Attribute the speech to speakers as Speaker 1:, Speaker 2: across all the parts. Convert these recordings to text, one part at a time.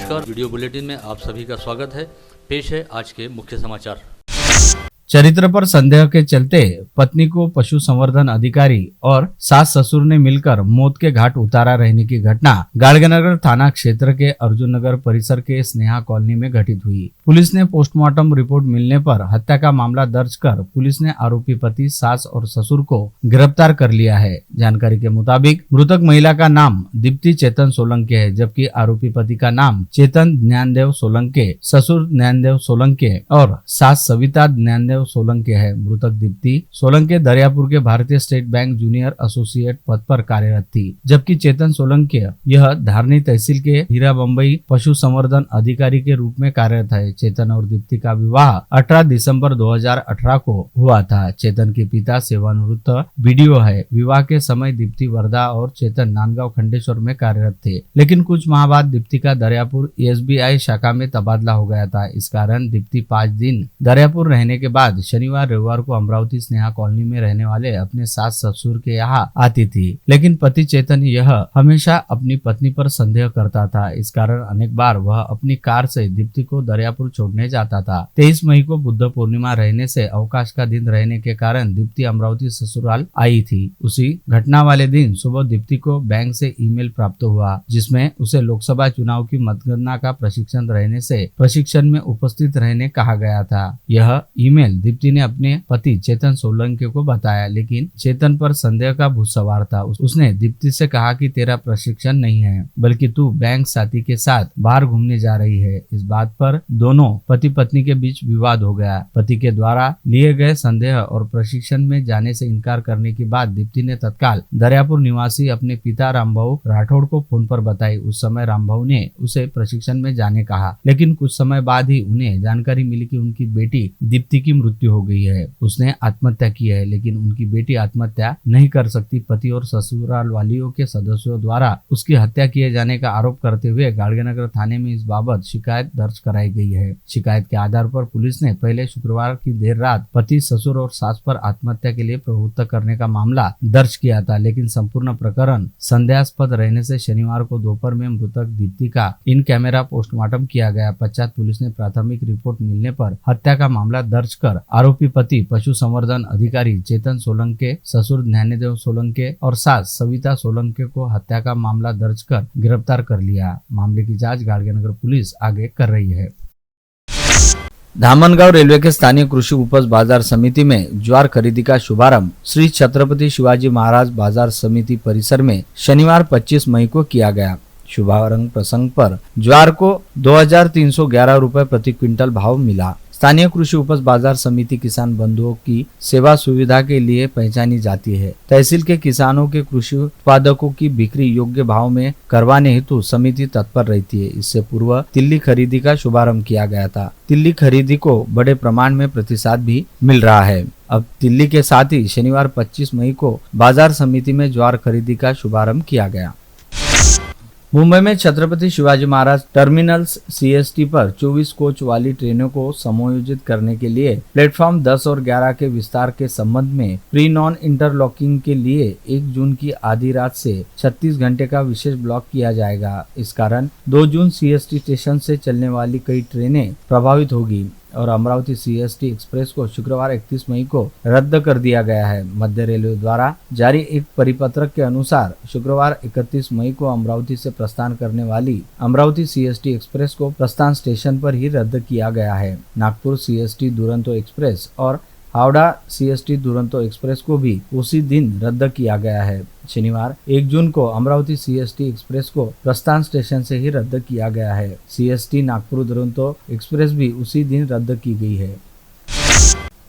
Speaker 1: नमस्कार, video bulletin में आप सभी का स्वागत है। पेश है आज के मुख्य समाचार।
Speaker 2: चरित्र पर संदेह के चलते पत्नी को पशु संवर्धन अधिकारी और सास ससुर ने मिलकर मौत के घाट उतारा रहने की घटना गाड़गनगर थाना क्षेत्र के अर्जुन नगर परिसर के स्नेहा कॉलोनी में घटित हुई। पुलिस ने पोस्टमार्टम रिपोर्ट मिलने पर हत्या का मामला दर्ज कर पुलिस ने आरोपी पति, सास और ससुर को गिरफ्तार कर लिया है। जानकारी के मुताबिक मृतक महिला का नाम दीप्ति चेतन सोलंके है, जबकि आरोपी पति का नाम चेतन ज्ञानदेव सोलंके, ससुर ज्ञानदेव सोलंके और सास सविता ज्ञानदेव सोलंके है। मृतक दीप्ति सोलंके दरियापुर के भारतीय स्टेट बैंक जूनियर एसोसिएट पद पर कार्यरत थी, जबकि चेतन सोलंके यह धारनी तहसील के हीरा बम्बई पशु संवर्धन अधिकारी के रूप में कार्यरत है। चेतन और दीप्ति का विवाह 18 दिसंबर 2018 को हुआ था। चेतन के पिता सेवानिवृत्त बीडीओ है। विवाह के समय दीप्ति वर्धा और चेतन नांदगांव खंडेश्वर में कार्यरत थे, लेकिन कुछ माह बाद दीप्ति का दरियापुर एसबीआई शाखा में तबादला हो गया था। इस कारण दीप्ति 5 दिन दरियापुर रहने के बाद शनिवार रविवार को अमरावती स्नेहा कॉलोनी में रहने वाले अपने सास ससुर के यहाँ आती थी, लेकिन पति चेतन यह हमेशा अपनी पत्नी पर संदेह करता था। इस कारण अनेक बार वह अपनी कार से दीप्ति को दरियापुर छोड़ने जाता था। 23 मई को बुद्ध पूर्णिमा रहने से अवकाश का दिन रहने के कारण दीप्ति अमरावती ससुराल आई थी। उसी घटना वाले दिन सुबह दीप्ति को बैंक से ईमेल प्राप्त हुआ, जिसमें उसे लोकसभा चुनाव की मतगणना का प्रशिक्षण रहने से प्रशिक्षण में उपस्थित रहने कहा गया था। यह ईमेल दीप्ति ने अपने पति चेतन सोलंके को बताया, लेकिन चेतन पर संदेह का भूत सवार था। उसने दीप्ति से कहा कि तेरा प्रशिक्षण नहीं है, बल्कि तू बैंक साथी के साथ बाहर घूमने जा रही है। इस बात पर दोनों पति पत्नी के बीच विवाद हो गया। पति के द्वारा लिए गए संदेह और प्रशिक्षण में जाने से इनकार करने के बाद दीप्ति ने तत्काल दरियापुर निवासी अपने पिता रामभाऊ राठौड़ को फोन पर बताई। उस समय रामभाऊ ने उसे प्रशिक्षण में जाने कहा, लेकिन कुछ समय बाद ही उन्हें जानकारी मिली कि उनकी बेटी दीप्ति की मृत्यु हो गई है। उसने आत्महत्या की है, लेकिन उनकी बेटी आत्महत्या नहीं कर सकती। पति और ससुराल वालियों के सदस्यों द्वारा उसकी हत्या किए जाने का आरोप करते हुए गाड़गनगर थाने में इस बाबत शिकायत दर्ज कराई गई है। शिकायत के आधार पर पुलिस ने पहले शुक्रवार की देर रात पति, ससुर और सास पर आत्महत्या के लिए प्रवृत्त करने का मामला दर्ज किया था, लेकिन संपूर्ण प्रकरण संदेहास्पद रहने से शनिवार को दोपहर में मृतक दीप्ति का इन कैमरा पोस्टमार्टम किया गया। पश्चात पुलिस ने प्राथमिक रिपोर्ट मिलने पर हत्या का मामला दर्ज कर आरोपी पति पशु संवर्धन अधिकारी चेतन सोलंके, ससुर ज्ञानदेव सोलंके और सास सविता सोलंके को हत्या का मामला दर्ज कर गिरफ्तार कर लिया। मामले की जांच गाड़गनगर पुलिस आगे कर रही है। धामनगांव रेलवे के स्थानीय कृषि उपज बाजार समिति में ज्वार खरीदी का शुभारंभ श्री छत्रपति शिवाजी महाराज बाजार समिति परिसर में शनिवार 25 मई को किया गया। शुभारंभ प्रसंग पर ज्वार को 2311 रुपए प्रति क्विंटल भाव मिला। स्थानीय कृषि उपज बाजार समिति किसान बंधुओं की सेवा सुविधा के लिए पहचानी जाती है। तहसील के किसानों के कृषि उत्पादकों की बिक्री योग्य भाव में करवाने हेतु समिति तत्पर रहती है। इससे पूर्व तिल्ली खरीदी का शुभारंभ किया गया था। तिल्ली खरीदी को बड़े प्रमाण में प्रतिसाद भी मिल रहा है। अब तिल्ली के साथ ही शनिवार 25 मई को बाजार समिति में ज्वार खरीदी का शुभारंभ किया गया। मुंबई में छत्रपति शिवाजी महाराज टर्मिनल्स सीएसटी पर 24 कोच वाली ट्रेनों को समायोजित करने के लिए प्लेटफॉर्म 10 और 11 के विस्तार के संबंध में प्री नॉन इंटरलॉकिंग के लिए 1 जून की आधी रात से 36 घंटे का विशेष ब्लॉक किया जाएगा। इस कारण 2 जून सीएसटी स्टेशन से चलने वाली कई ट्रेनें प्रभावित होगी और अमरावती सीएसटी एक्सप्रेस को शुक्रवार 31 मई को रद्द कर दिया गया है। मध्य रेलवे द्वारा जारी एक परिपत्रक के अनुसार शुक्रवार 31 मई को अमरावती से प्रस्थान करने वाली अमरावती सीएसटी एक्सप्रेस को प्रस्थान स्टेशन पर ही रद्द किया गया है। नागपुर सीएसटी दुरंतो एक्सप्रेस और हावड़ा सीएसटी दुरंतो एक्सप्रेस को भी उसी दिन रद्द किया गया है। शनिवार 1 जून को अमरावती सीएसटी एक्सप्रेस को प्रस्थान स्टेशन से ही रद्द किया गया है। सीएसटी नागपुर दुरंतो एक्सप्रेस भी उसी दिन रद्द की गई है।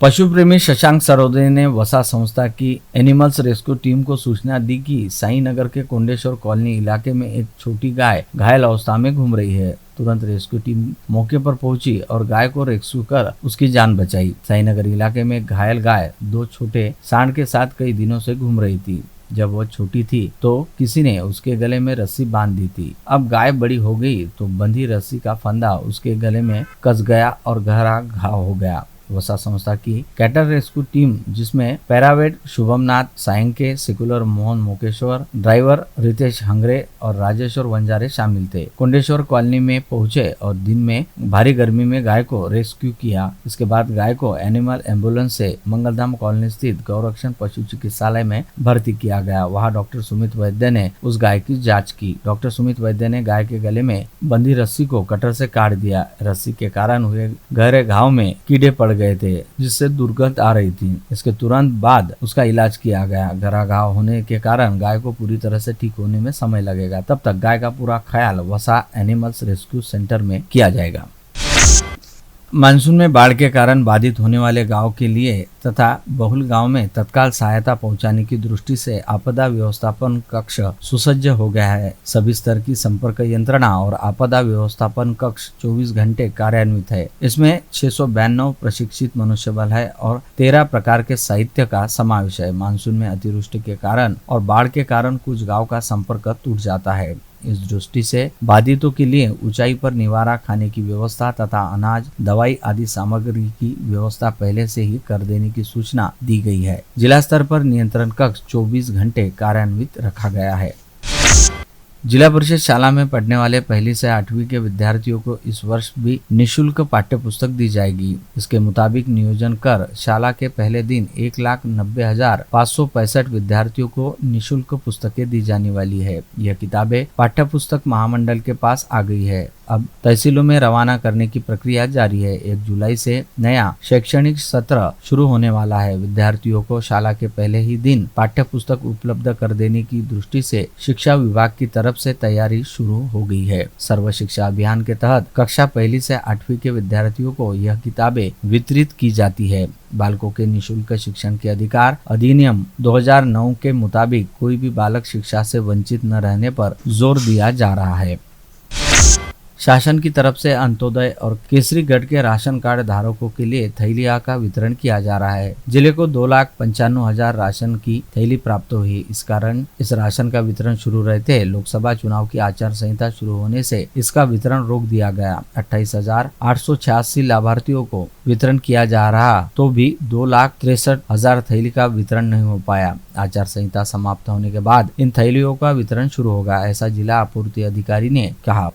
Speaker 2: पशु प्रेमी शशांक सरोदे ने वसा संस्था की एनिमल्स रेस्क्यू टीम को सूचना दी कि साई नगर के कोंडेश्वर कॉलोनी इलाके में एक छोटी गाय घायल अवस्था में घूम रही है। तुरंत रेस्क्यू टीम मौके पर पहुंची और गाय को रेस्क्यू कर उसकी जान बचाई। साईनगर इलाके में घायल गाय 2 छोटे सांड के साथ कई दिनों से घूम रही थी। जब वो छोटी थी तो किसी ने उसके गले में रस्सी बांध दी थी। अब गाय बड़ी हो गई तो बंधी रस्सी का फंदा उसके गले में कस गया और गहरा घाव हो गया। वसा संस्था की कैटर रेस्क्यू टीम, जिसमें पैरावेट शुभमनाथ सायंके, सेकुलर मोहन मोकेश्वर, ड्राइवर रितेश हंगरे और राजेश्वर वंजारे शामिल थे। कुंडेश्वर कॉलोनी में पहुंचे और दिन में भारी गर्मी में गाय को रेस्क्यू किया। इसके बाद गाय को एनिमल एम्बुलेंस से मंगलधाम कॉलोनी स्थित गौरक्षण पशु चिकित्सालय में भर्ती किया गया। वहां डॉक्टर सुमित वैद्य ने उस गाय की जांच की। डॉक्टर सुमित वैद्य ने गाय के गले में बंधी रस्सी को कटर से काट दिया। रस्सी के कारण हुए गहरे घाव में कीड़े पड़ गए थे, जिससे दुर्गंध आ रही थी। इसके तुरंत बाद उसका इलाज किया गया। गहरा घाव होने के कारण गाय को पूरी तरह से ठीक होने में समय लगेगा। तब तक गाय का पूरा ख्याल वसा एनिमल्स रेस्क्यू सेंटर में किया जाएगा। मानसून में बाढ़ के कारण बाधित होने वाले गांव के लिए तथा बहुल गांव में तत्काल सहायता पहुंचाने की दृष्टि से आपदा व्यवस्थापन कक्ष सुसज्ज हो गया है। सभी स्तर की संपर्क यंत्रणा और आपदा व्यवस्थापन कक्ष 24 घंटे कार्यान्वित है। इसमें 692 प्रशिक्षित मनुष्यबल है और 13 प्रकार के साहित्य का समावेश है। मानसून में अतिवृष्टि के कारण और बाढ़ के कारण कुछ गाँव का संपर्क टूट जाता है। इस दृष्टि से बाधितों के लिए ऊंचाई पर निवारा, खाने की व्यवस्था तथा अनाज, दवाई आदि सामग्री की व्यवस्था पहले से ही कर देने की सूचना दी गई है। जिला स्तर पर नियंत्रण कक्ष 24 घंटे कार्यान्वित रखा गया है। जिला परिषद शाला में पढ़ने वाले 1ली से 8वीं के विद्यार्थियों को इस वर्ष भी निःशुल्क पाठ्य पुस्तक दी जाएगी। इसके मुताबिक नियोजन कर शाला के पहले दिन 1,90,565 विद्यार्थियों को निःशुल्क पुस्तकें दी जाने वाली है। यह किताबें पाठ्य पुस्तक महामंडल के पास आ गई है। अब तहसीलों में रवाना करने की प्रक्रिया जारी है। 1 जुलाई से नया शैक्षणिक सत्र शुरू होने वाला है। विद्यार्थियों को शाला के पहले ही दिन पाठ्य पुस्तक उपलब्ध कर देने की दृष्टि से शिक्षा विभाग की तरफ से तैयारी शुरू हो गई है। सर्व शिक्षा अभियान के तहत कक्षा 1 से 8वीं के विद्यार्थियों को यह किताबें वितरित की जाती है। बालकों के निःशुल्क शिक्षण के अधिकार अधिनियम 2009 के मुताबिक कोई भी बालक शिक्षा से वंचित न रहने पर जोर दिया जा रहा है। शासन की तरफ से अंत्योदय और केसरी गढ़ के राशन कार्ड धारकों के लिए थैलियां का वितरण किया जा रहा है। जिले को 2,95,000 राशन की थैली प्राप्त हुई। इस कारण इस राशन का वितरण शुरू रहते लोकसभा चुनाव की आचार संहिता शुरू होने से इसका वितरण रोक दिया गया। 28,886 लाभार्थियों को वितरण किया जा रहा तो भी 2,63,000 थैली का वितरण नहीं हो पाया। आचार संहिता समाप्त होने के बाद इन थैलियों का वितरण शुरू होगा, ऐसा जिला आपूर्ति अधिकारी ने कहा।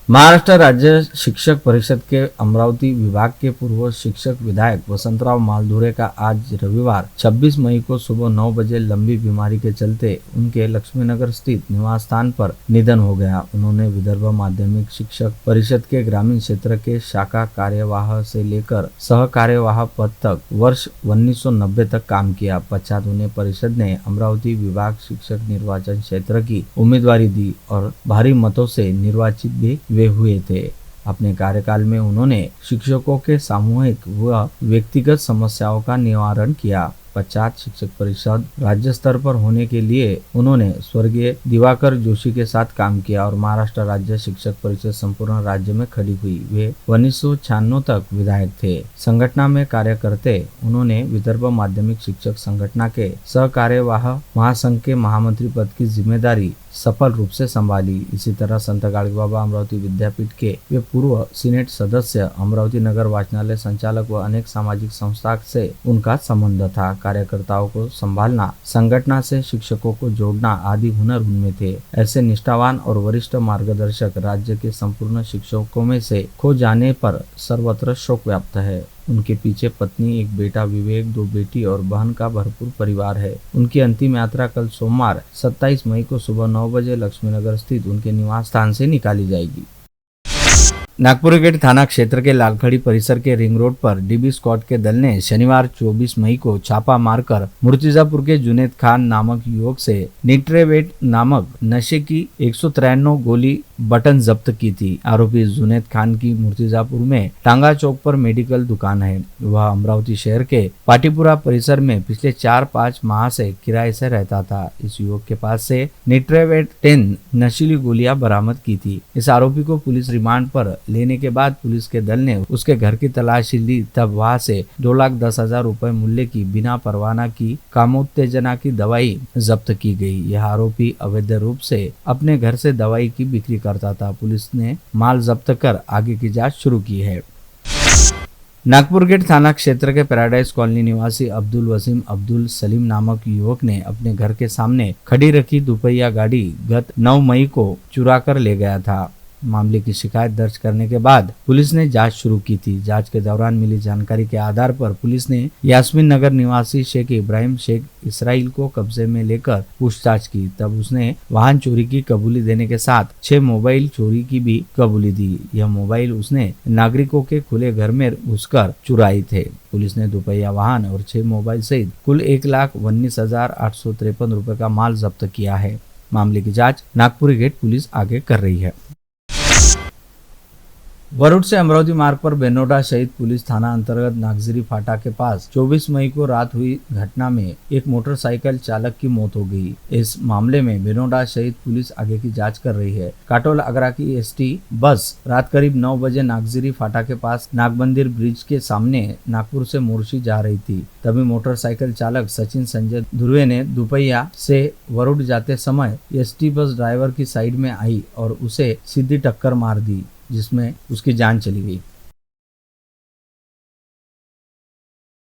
Speaker 2: महाराष्ट्र राज्य शिक्षक परिषद के अमरावती विभाग के पूर्व शिक्षक विधायक वसंतराव मालधुरे का आज रविवार 26 मई को सुबह 9 बजे लंबी बीमारी के चलते उनके लक्ष्मीनगर स्थित निवास स्थान पर निधन हो गया। उन्होंने विदर्भ माध्यमिक शिक्षक परिषद के ग्रामीण क्षेत्र के शाखा कार्यवाह से लेकर सह कार्यवाह पद तक वर्ष 1990 तक काम किया। पश्चात उन्हें परिषद ने अमरावती विभाग शिक्षक निर्वाचन क्षेत्र की उम्मीदवारी दी और भारी मतों से निर्वाचित भी वे हुए थे। अपने कार्यकाल में उन्होंने शिक्षकों के सामूहिक व व्यक्तिगत समस्याओं का निवारण किया। पश्चात शिक्षक परिषद राज्य स्तर पर होने के लिए उन्होंने स्वर्गीय दिवाकर जोशी के साथ काम किया और महाराष्ट्र राज्य शिक्षक परिषद संपूर्ण राज्य में खड़ी हुई। वे 1996 तक विधायक थे। संगठना में कार्य करते उन्होंने विदर्भ माध्यमिक शिक्षक संगठना के सह कार्यवाह महासंघ के महामंत्री पद की जिम्मेदारी सफल रूप से संभाली। इसी तरह संत गाडगे बाबा अमरावती विद्यापीठ के वे पूर्व सीनेट सदस्य, अमरावती नगर वाचनालय संचालक व अनेक सामाजिक संस्था से उनका संबंध था। कार्यकर्ताओं को संभालना, संगठना से शिक्षकों को जोड़ना आदि हुनर उनमें थे। ऐसे निष्ठावान और वरिष्ठ मार्गदर्शक राज्य के संपूर्ण शिक्षकों में से खो जाने पर सर्वत्र शोक व्याप्त है। उनके पीछे पत्नी, एक बेटा विवेक, 2 बेटी और बहन का भरपूर परिवार है। उनकी अंतिम यात्रा कल सोमवार 27 मई को सुबह 9 बजे लक्ष्मीनगर स्थित उनके निवास स्थान से निकाली जाएगी। नागपुर गेट थाना क्षेत्र के लालखड़ी परिसर के रिंग रोड पर डीबी स्क्वाड के दल ने शनिवार 24 मई को छापा मारकर मुर्तिजापुर के जुनेद खान नामक युवक से निट्रेवेट नामक नशे की 193 गोली बटन जब्त की थी। आरोपी जुनेद खान की मुर्तिजापुर में टांगा चौक पर मेडिकल दुकान है। वह अमरावती शहर के पाटीपुरा परिसर में पिछले 4-5 माह से किराए से रहता था। इस युवक के पास से निट्रेवेट 10 नशीली गोलियां बरामद की थी। इस आरोपी को पुलिस रिमांड पर लेने के बाद पुलिस के दल ने उसके घर की तलाशी ली। तब वहां से 2,10,000 रुपए मूल्य की बिना परवाना की कामोत्तेजना की दवाई जब्त की गई। यह आरोपी अवैध रूप से अपने घर से दवाई की बिक्री करता था। पुलिस ने माल जब्त कर आगे की जांच शुरू की है। नागपुर गेट थाना क्षेत्र के पैराडाइज कॉलोनी निवासी अब्दुल वसीम अब्दुल सलीम नामक युवक ने अपने घर के सामने खड़ी रखी दुपहिया गाड़ी गत 9 मई को चुरा कर ले गया था। मामले की शिकायत दर्ज करने के बाद पुलिस ने जांच शुरू की थी। जांच के दौरान मिली जानकारी के आधार पर पुलिस ने यास्मीन नगर निवासी शेख इब्राहिम शेख इसराइल को कब्जे में लेकर पूछताछ की। तब उसने वाहन चोरी की कबूली देने के साथ 6 मोबाइल चोरी की भी कबूली दी। यह मोबाइल उसने नागरिकों के खुले घर में घुसकर चुराए थे। पुलिस ने दुपहिया वाहन और 6 मोबाइल सहित कुल 1,19,853 रुपए का माल जब्त किया है। मामले की जाँच नागपुर गेट पुलिस आगे कर रही है। वरुड से अमरावती मार्ग पर बेनोडा शहीद पुलिस थाना अंतर्गत नागजिरी फाटा के पास 24 मई को रात हुई घटना में एक मोटरसाइकिल चालक की मौत हो गई। इस मामले में बेनोडा शहीद पुलिस आगे की जांच कर रही है। काटोल आगरा की एसटी बस रात करीब 9 बजे नागजिरी फाटा के पास नागमंदिर ब्रिज के सामने नागपुर से मोर्शी जा रही थी। तभी मोटरसाइकिल चालक सचिन संजय ध्रुवे ने दुपहिया से वरुड जाते समय एसटी बस ड्राइवर की साइड में आई और उसे सीधी टक्कर मार दी, जिसमें उसकी जान चली गई।